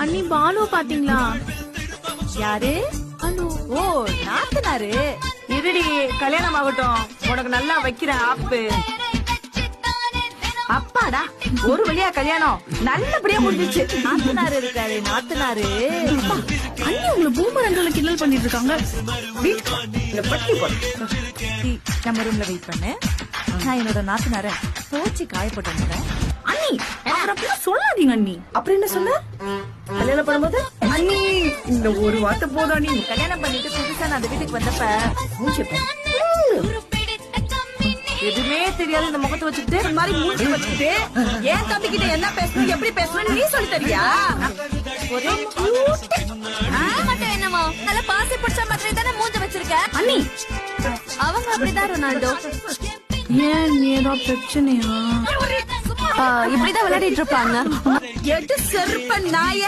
அண்ணி பாலு பாத்தீங்களா? யாரு? ஓ, நாத்தனாரு. இருடி, கல்யாணம் ஆகட்டும், உனக்கு நல்லா வைக்கிறேன் ஆப்பு. அப்பாடா, ஒரு வழியா கல்யாணம் நல்லபடியா முடிஞ்சிச்சு. நாத்தனாரு இருக்காரு, நாத்தனாரு. அண்ணி உங்களை பூமரங்களை கிண்டல் பண்ணிட்டு இருக்காங்க. நம்ம ரூம்ல வெயிட் பண்ணு. நான் என்னோட நாத்தனார தோச்சி காயப்பட்டு வந்துடுறேன். அண்ணி அவர் அப்படிலாம் சொல்லாதீங்க அண்ணி. அப்புறம் என்ன சொன்ன? கல்யாணம் பண்ணும்போது அண்ணி இந்த ஒரு வார்த்தை போதும் அண்ணி. கல்யாணம் பண்ணிட்டு புதுசா நான் அந்த வீட்டுக்கு வந்தப்ப எதுவுமே தெரியாது இந்த முகத்தை வச்சுக்கிட்டு இந்த மாதிரி மூஞ்சி வச்சுக்கிட்டு ஏன் தம்பி கிட்ட என்ன பேசணும் எப்படி பேசணும் நீ சொல்லி தரியா? ஒரே மட்டும் என்னமோ நல்ல பாசி பிடிச்ச மாதிரி தானே மூஞ்ச வச்சிருக்க. அண்ணி அவங்க அப்படிதான் ரொனால்டோ. ஏன் ஏதாவது பிரச்சனையா? இப்படிதான் விளையாடிட்டு இருப்பாங்க. எட்டு செருப்ப நாய